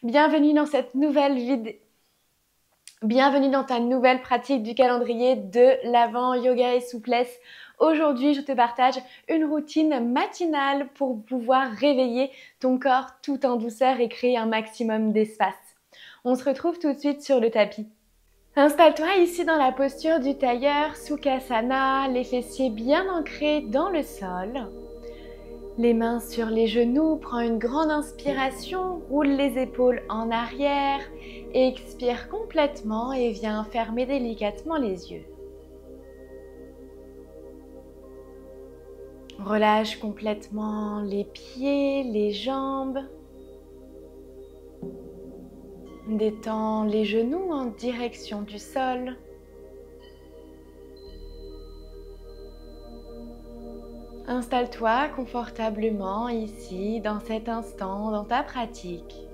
Bienvenue dans cette nouvelle vidéo. Bienvenue dans ta nouvelle pratique du calendrier de l'Avent Yoga et Souplesse. Aujourd'hui, je te partage une routine matinale pour pouvoir réveiller ton corps tout en douceur et créer un maximum d'espace. On se retrouve tout de suite sur le tapis. Installe-toi ici dans la posture du tailleur, Sukhasana, les fessiers bien ancrés dans le sol. Les mains sur les genoux, prends une grande inspiration, roule les épaules en arrière, expire complètement et viens fermer délicatement les yeux. Relâche complètement les pieds, les jambes. Détends les genoux en direction du sol. Installe-toi confortablement ici, dans cet instant, dans ta pratique.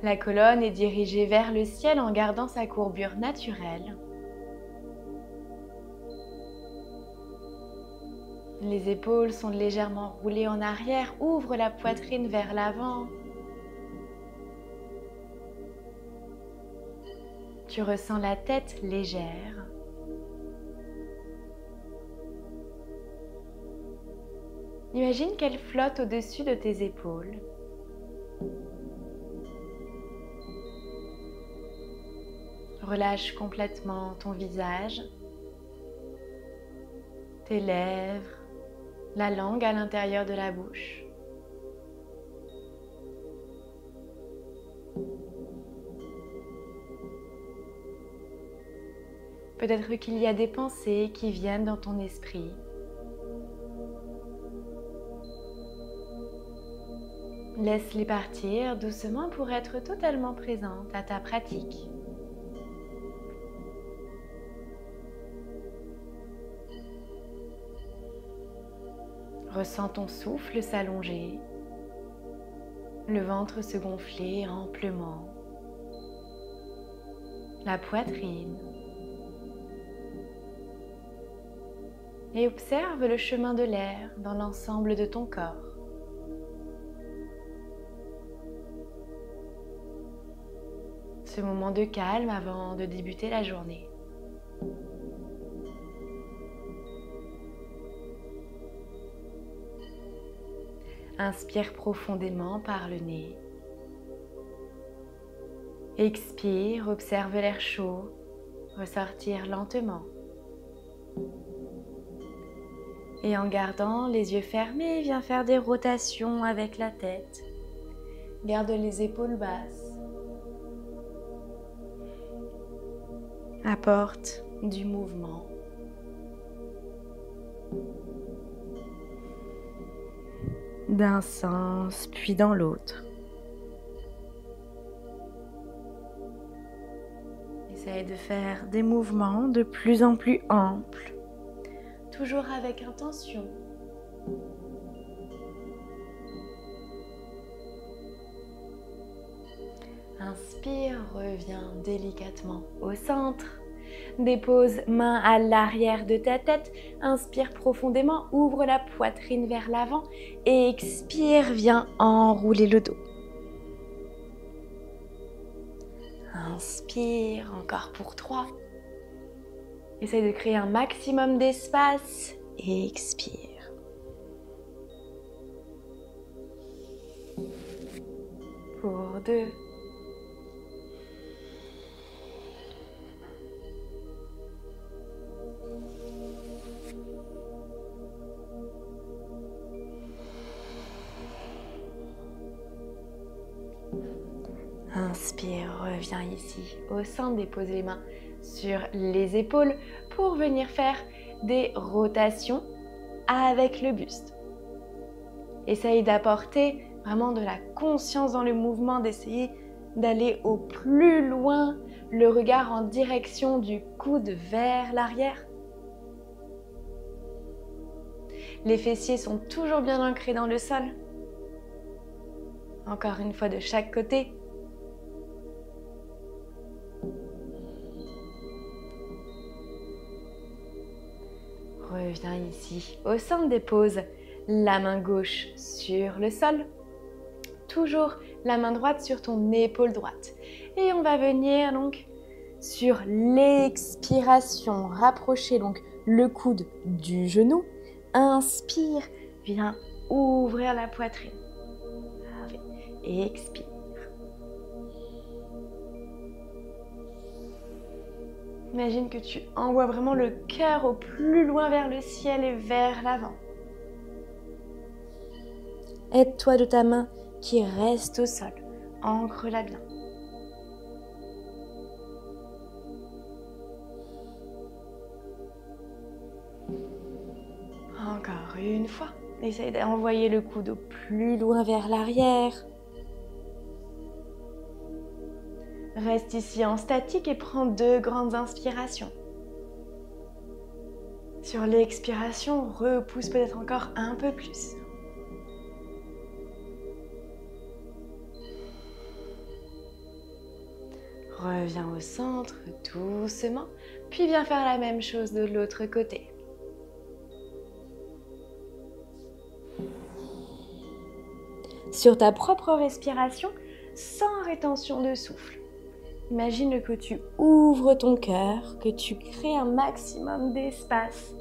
La colonne est dirigée vers le ciel en gardant sa courbure naturelle. Les épaules sont légèrement roulées en arrière, ouvre la poitrine vers l'avant. Tu ressens la tête légère. Imagine qu'elle flotte au-dessus de tes épaules. Relâche complètement ton visage, tes lèvres, la langue à l'intérieur de la bouche. Peut-être qu'il y a des pensées qui viennent dans ton esprit. Laisse-les partir doucement pour être totalement présente à ta pratique. Ressens ton souffle s'allonger, le ventre se gonfler amplement, la poitrine. Et observe le chemin de l'air dans l'ensemble de ton corps. Ce moment de calme avant de débuter la journée. Inspire profondément par le nez. Expire, observe l'air chaud ressortir lentement. Et en gardant les yeux fermés, viens faire des rotations avec la tête. Garde les épaules basses. Apporte du mouvement. D'un sens, puis dans l'autre. Essaye de faire des mouvements de plus en plus amples. Toujours avec intention. Inspire, reviens délicatement au centre. Dépose main à l'arrière de ta tête. Inspire profondément, ouvre la poitrine vers l'avant. Et expire, viens enrouler le dos. Inspire, encore pour 3. Essaye de créer un maximum d'espace et expire. Pour 2. Inspire, reviens ici au centre, dépose les mains sur les épaules pour venir faire des rotations avec le buste. Essaye d'apporter vraiment de la conscience dans le mouvement, d'essayer d'aller au plus loin, le regard en direction du coude vers l'arrière. Les fessiers sont toujours bien ancrés dans le sol. Encore une fois de chaque côté. Reviens ici au centre, dépose la main gauche sur le sol. Toujours la main droite sur ton épaule droite. Et on va venir donc sur l'expiration, rapprocher donc le coude du genou. Inspire, viens ouvrir la poitrine. Parfait. Expire. Imagine que tu envoies vraiment le cœur au plus loin vers le ciel et vers l'avant. Aide-toi de ta main qui reste au sol. Ancre-la bien. Encore une fois. Essaye d'envoyer le coude au plus loin vers l'arrière. Reste ici en statique et prends 2 grandes inspirations. Sur l'expiration, repousse peut-être encore un peu plus. Reviens au centre doucement, puis viens faire la même chose de l'autre côté. Sur ta propre respiration, sans rétention de souffle. Imagine que tu ouvres ton cœur, que tu crées un maximum d'espace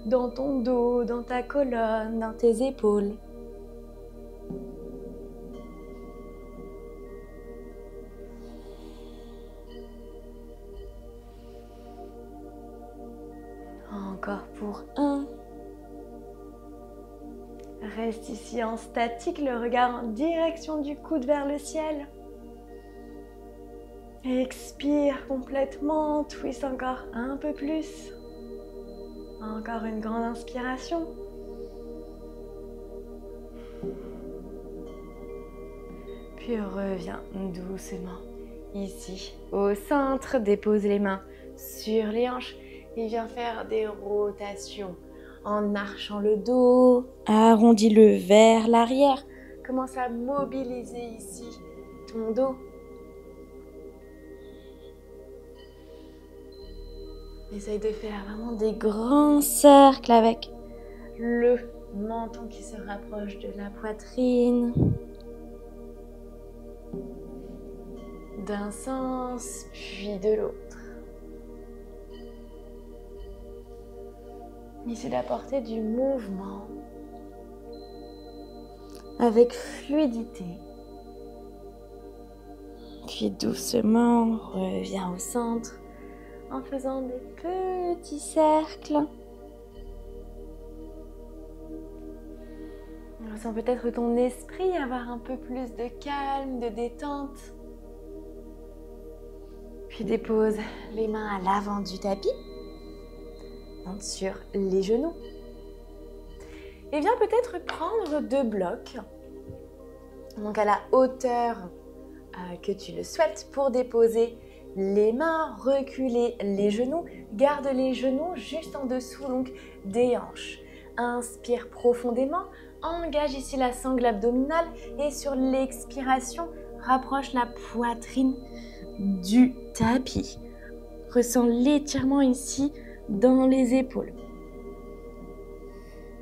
dans ton dos, dans ta colonne, dans tes épaules. Encore pour 1. Reste ici en statique, le regard en direction du coude vers le ciel. Expire complètement, twist encore un peu plus. Encore une grande inspiration. Puis reviens doucement ici au centre, dépose les mains sur les hanches et viens faire des rotations en archant le dos, arrondis-le vers l'arrière. Commence à mobiliser ici ton dos. Essaye de faire vraiment des grands cercles avec le menton qui se rapproche de la poitrine. D'un sens, puis de l'autre. Essaye d'apporter du mouvement avec fluidité. Puis doucement, reviens au centre en faisant des petits cercles. Ressens peut-être ton esprit avoir un peu plus de calme, de détente. Puis dépose les mains à l'avant du tapis, monte sur les genoux. Et viens peut-être prendre 2 blocs, donc à la hauteur que tu le souhaites, pour déposer les mains, reculer les genoux, garde les genoux juste en dessous donc des hanches. Inspire profondément, engage ici la sangle abdominale et sur l'expiration, rapproche la poitrine du tapis. Ressens l'étirement ici dans les épaules.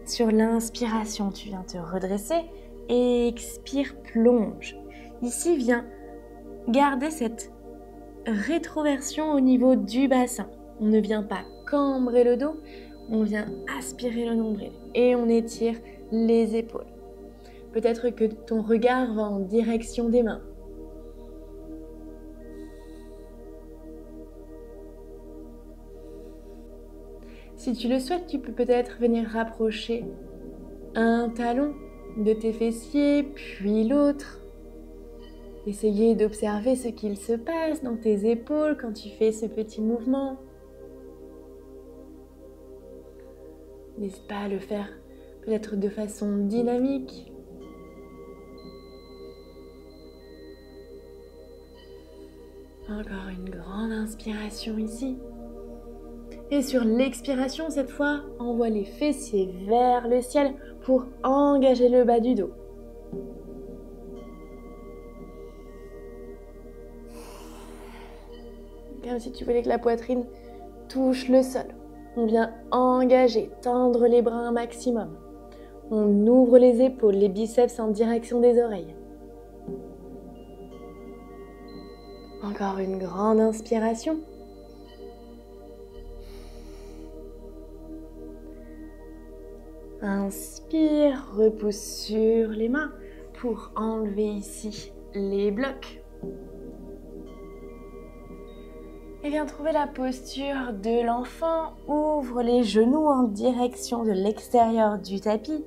Sur l'inspiration, tu viens te redresser et expire, plonge. Ici, viens garder cette rétroversion au niveau du bassin. On ne vient pas cambrer le dos, on vient aspirer le nombril et on étire les épaules. Peut-être que ton regard va en direction des mains. Si tu le souhaites, tu peux peut-être venir rapprocher un talon de tes fessiers, puis l'autre. Essayer d'observer ce qu'il se passe dans tes épaules quand tu fais ce petit mouvement. N'hésite pas à le faire peut-être de façon dynamique. Encore une grande inspiration ici. Et sur l'expiration, cette fois, envoie les fessiers vers le ciel pour engager le bas du dos. Comme si tu voulais que la poitrine touche le sol. On vient engager, tendre les bras un maximum. On ouvre les épaules, les biceps en direction des oreilles. Encore une grande inspiration. Inspire, repousse sur les mains pour enlever ici les blocs. Et viens trouver la posture de l'enfant. Ouvre les genoux en direction de l'extérieur du tapis.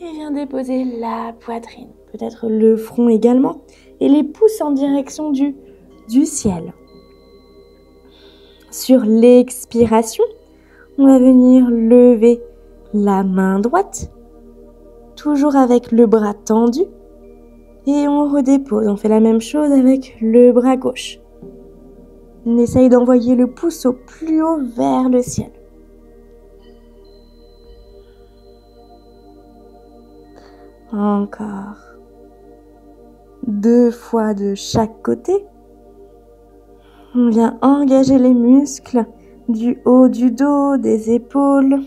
Et viens déposer la poitrine, peut-être le front également, et les pouces en direction du ciel. Sur l'expiration, on va venir lever la main droite, toujours avec le bras tendu, et on redépose. On fait la même chose avec le bras gauche. On essaye d'envoyer le pouce au plus haut vers le ciel. Encore. 2 fois de chaque côté. On vient engager les muscles du haut du dos, des épaules.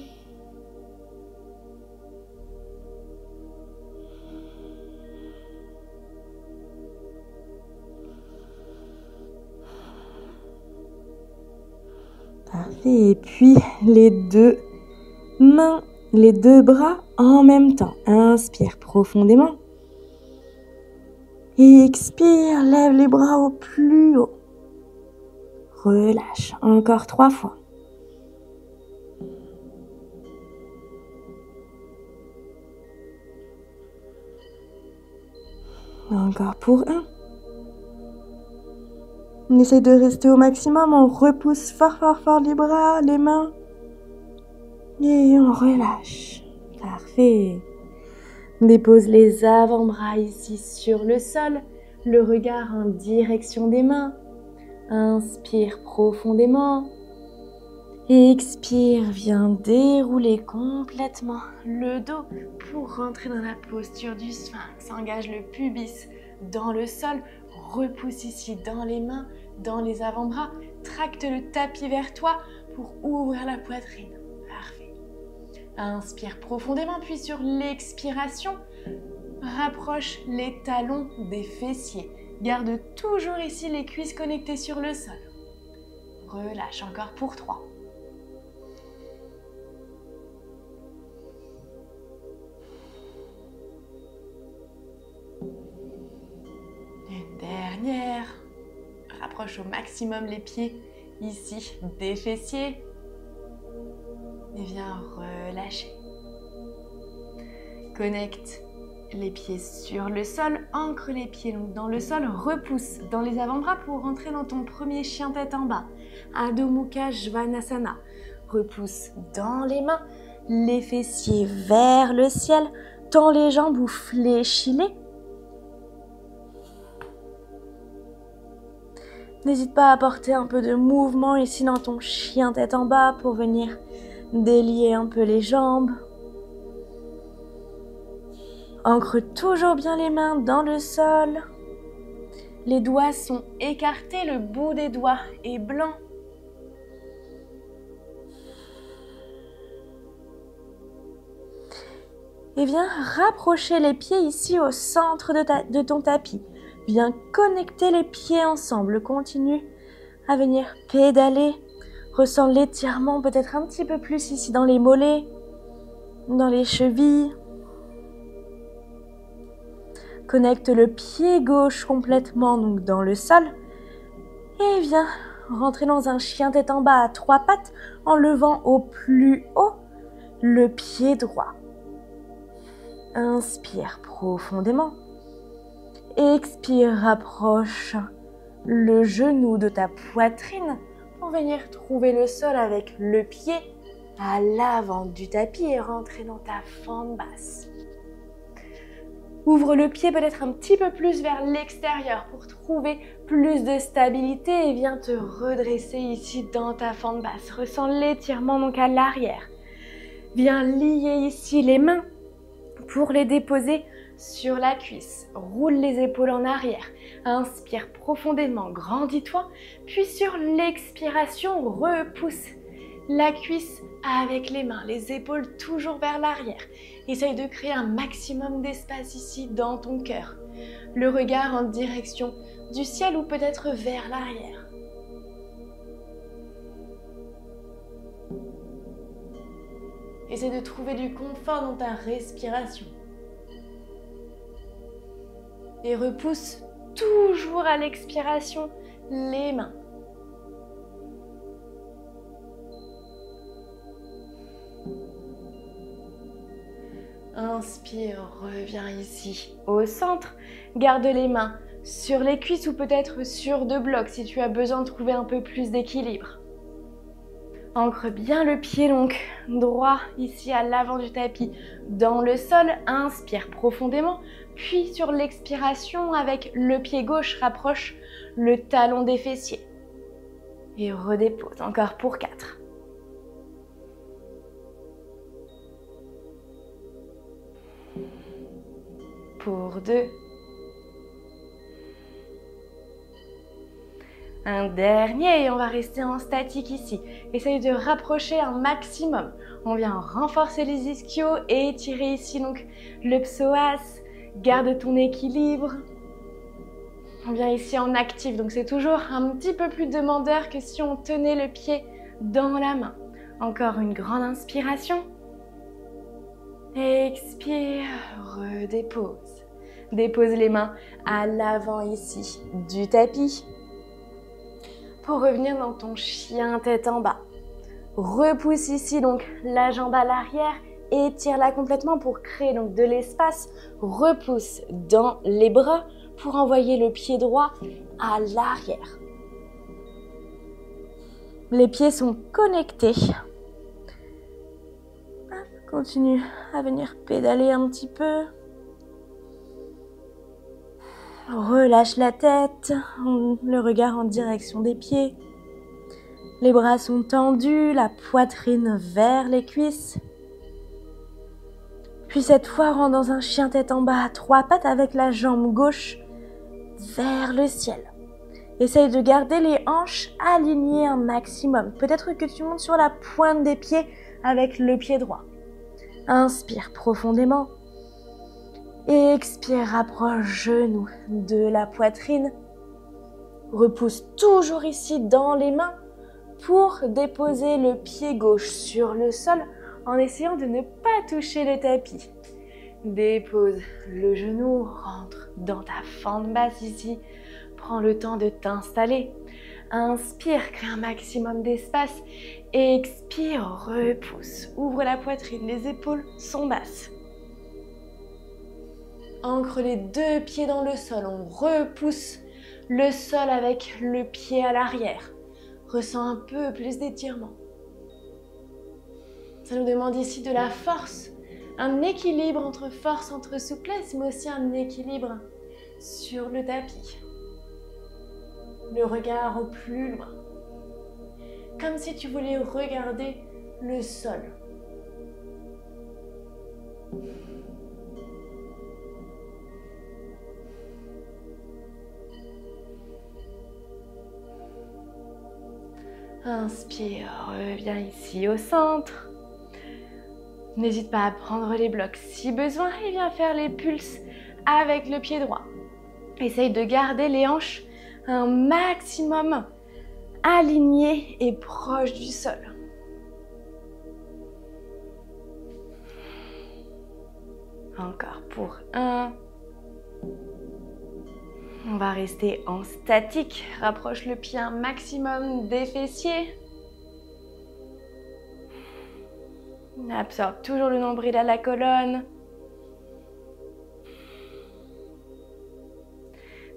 Parfait. Et puis les 2 mains, les 2 bras en même temps. Inspire profondément. Et expire, lève les bras au plus haut. Relâche. Encore 3 fois. Encore pour 1. On essaie de rester au maximum. On repousse fort, fort, fort les bras, les mains. Et on relâche. Parfait. Dépose les avant-bras ici sur le sol. Le regard en direction des mains. Inspire profondément. Expire, viens dérouler complètement le dos pour rentrer dans la posture du sphinx. Engage le pubis dans le sol. Repousse ici dans les mains, dans les avant-bras. Tracte le tapis vers toi pour ouvrir la poitrine. Parfait. Inspire profondément, puis sur l'expiration, rapproche les talons des fessiers. Garde toujours ici les cuisses connectées sur le sol. Relâche encore pour 3. Une dernière. Rapproche au maximum les pieds ici des fessiers. Et viens relâcher. Connecte les pieds sur le sol, ancre les pieds donc dans le sol, repousse dans les avant-bras pour rentrer dans ton premier chien tête en bas. Adho Mukha Svanasana. Repousse dans les mains, les fessiers vers le ciel, tends les jambes ou fléchis-les. N'hésite pas à apporter un peu de mouvement ici dans ton chien tête en bas pour venir délier un peu les jambes. Ancre toujours bien les mains dans le sol. Les doigts sont écartés, le bout des doigts est blanc. Et viens rapprocher les pieds ici au centre de ton tapis. Viens connecter les pieds ensemble. Continue à venir pédaler. Ressens l'étirement peut-être un petit peu plus ici dans les mollets, dans les chevilles. Connecte le pied gauche complètement donc dans le sol. Et viens rentrer dans un chien tête en bas à 3 pattes en levant au plus haut le pied droit. Inspire profondément. Expire, rapproche le genou de ta poitrine pour venir trouver le sol avec le pied à l'avant du tapis et rentrer dans ta fente basse. Ouvre le pied peut-être un petit peu plus vers l'extérieur pour trouver plus de stabilité et viens te redresser ici dans ta fente basse. Ressens l'étirement donc à l'arrière. Viens lier ici les mains pour les déposer sur la cuisse. Roule les épaules en arrière. Inspire profondément, grandis-toi. Puis sur l'expiration, repousse la cuisse avec les mains, les épaules toujours vers l'arrière. Essaye de créer un maximum d'espace ici dans ton cœur. Le regard en direction du ciel ou peut-être vers l'arrière. Essaye de trouver du confort dans ta respiration. Et repousse toujours à l'expiration les mains. Inspire, reviens ici au centre. Garde les mains sur les cuisses ou peut-être sur deux blocs si tu as besoin de trouver un peu plus d'équilibre. Ancre bien le pied donc droit ici à l'avant du tapis dans le sol. Inspire profondément. Puis sur l'expiration avec le pied gauche, rapproche le talon des fessiers. Et redépose encore pour 4. Pour 2. Un dernier et on va rester en statique ici. Essaye de rapprocher un maximum. On vient renforcer les ischios et étirer ici donc le psoas. Garde ton équilibre. On vient ici en actif, donc c'est toujours un petit peu plus demandeur que si on tenait le pied dans la main. Encore une grande inspiration. Expire, redépose. Dépose les mains à l'avant ici du tapis. Pour revenir dans ton chien tête en bas. Repousse ici donc la jambe à l'arrière. Étire-la complètement pour créer donc de l'espace. Repousse dans les bras pour envoyer le pied droit à l'arrière. Les pieds sont connectés. Continue à venir pédaler un petit peu. Relâche la tête, le regard en direction des pieds. Les bras sont tendus, la poitrine vers les cuisses. Puis cette fois, rentre dans un chien tête en bas à 3 pattes avec la jambe gauche vers le ciel. Essaye de garder les hanches alignées un maximum. Peut-être que tu montes sur la pointe des pieds avec le pied droit. Inspire profondément. Expire, rapproche genou de la poitrine. Repousse toujours ici dans les mains pour déposer le pied gauche sur le sol en essayant de ne pas toucher le tapis. Dépose le genou, rentre dans ta fente basse ici. Prends le temps de t'installer. Inspire, crée un maximum d'espace. Expire, repousse. Ouvre la poitrine, les épaules sont basses. Ancre les deux pieds dans le sol. On repousse le sol avec le pied à l'arrière. Ressens un peu plus d'étirement. Ça nous demande ici de la force. Un équilibre entre force, entre souplesse, mais aussi un équilibre sur le tapis. Le regard au plus loin. Comme si tu voulais regarder le sol. Inspire, reviens ici au centre. N'hésite pas à prendre les blocs si besoin et viens faire les pulses avec le pied droit. Essaye de garder les hanches un maximum alignées et proches du sol. Encore pour 1. On va rester en statique. Rapproche le pied un maximum des fessiers. Absorbe toujours le nombril à la colonne.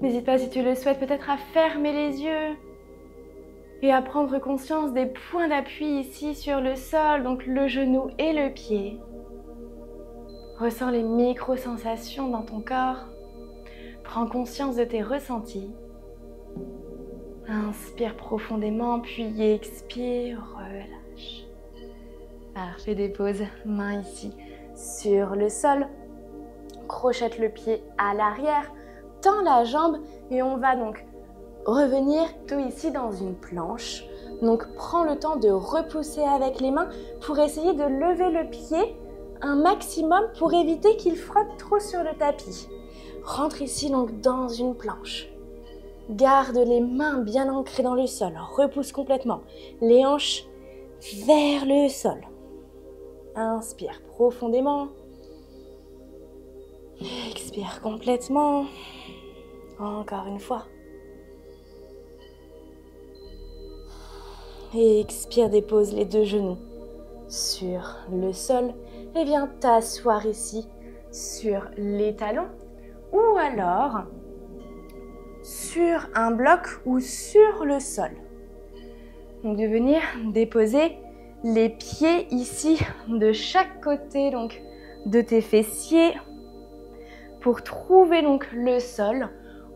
N'hésite pas, si tu le souhaites, peut-être à fermer les yeux et à prendre conscience des points d'appui ici sur le sol, donc le genou et le pied. Ressens les micro-sensations dans ton corps. Prends conscience de tes ressentis. Inspire profondément, puis expire, relâche. Parfait, dépose main ici sur le sol. crochette le pied à l'arrière, tends la jambe et on va donc revenir tout ici dans une planche. Donc prends le temps de repousser avec les mains pour essayer de lever le pied un maximum pour éviter qu'il frotte trop sur le tapis. Rentre ici donc dans une planche. Garde les mains bien ancrées dans le sol. Repousse complètement les hanches vers le sol. Inspire profondément. Expire complètement. Encore une fois. Et expire, dépose les deux genoux sur le sol et viens t'asseoir ici sur les talons ou alors sur un bloc ou sur le sol. Donc de venir déposer les pieds ici de chaque côté donc de tes fessiers pour trouver donc le sol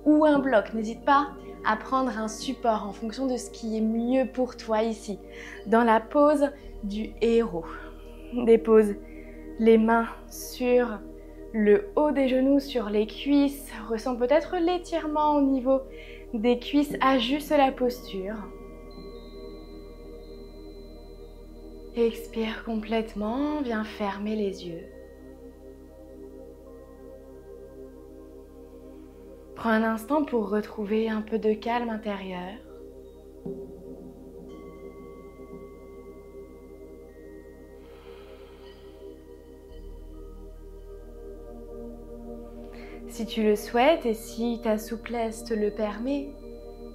ou un bloc. N'hésite pas à prendre un support en fonction de ce qui est mieux pour toi ici. Dans la pose du héros. Dépose les mains sur le haut des genoux, sur les cuisses. Ressens peut-être l'étirement au niveau des cuisses. Ajuste la posture. Expire complètement. Viens fermer les yeux. Prends un instant pour retrouver un peu de calme intérieur. Si tu le souhaites et si ta souplesse te le permet,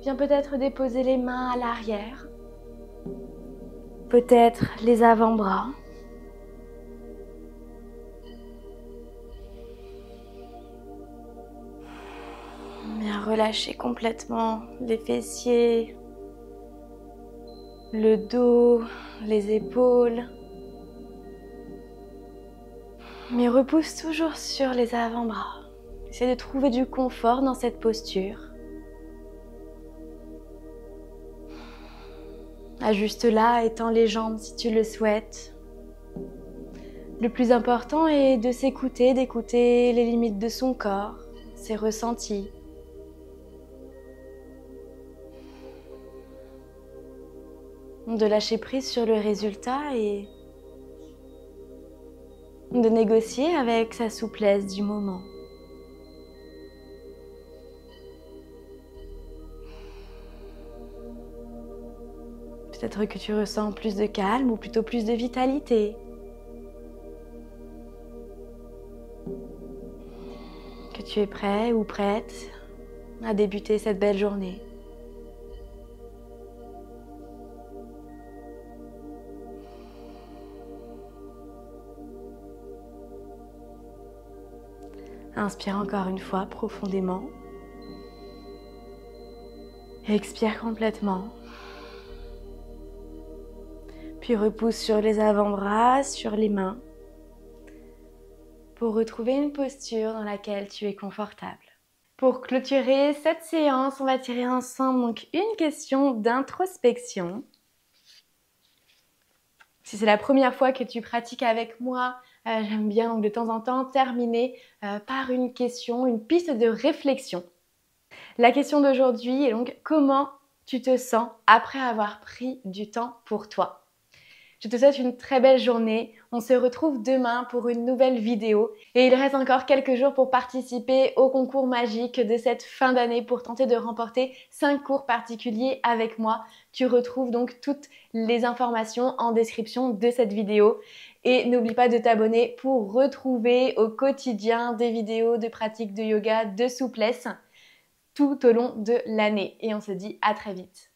viens peut-être déposer les mains à l'arrière, peut-être les avant-bras. Viens relâcher complètement les fessiers, le dos, les épaules. Mais repousse toujours sur les avant-bras. Essaie de trouver du confort dans cette posture. Ajuste-la, étends les jambes si tu le souhaites. Le plus important est de s'écouter, d'écouter les limites de son corps, ses ressentis. De lâcher prise sur le résultat et de négocier avec sa souplesse du moment. Peut-être que tu ressens plus de calme ou plutôt plus de vitalité. Que tu es prêt ou prête à débuter cette belle journée. Inspire encore une fois profondément. Expire complètement. Puis repousse sur les avant-bras, sur les mains, pour retrouver une posture dans laquelle tu es confortable. Pour clôturer cette séance, on va tirer ensemble donc une question d'introspection. Si c'est la première fois que tu pratiques avec moi, j'aime bien donc de temps en temps terminer par une question, une piste de réflexion. La question d'aujourd'hui est donc comment tu te sens après avoir pris du temps pour toi? Je te souhaite une très belle journée. On se retrouve demain pour une nouvelle vidéo. Et il reste encore quelques jours pour participer au concours magique de cette fin d'année pour tenter de remporter 5 cours particuliers avec moi. Tu retrouves donc toutes les informations en description de cette vidéo. Et n'oublie pas de t'abonner pour retrouver au quotidien des vidéos de pratique de yoga, de souplesse tout au long de l'année. Et on se dit à très vite.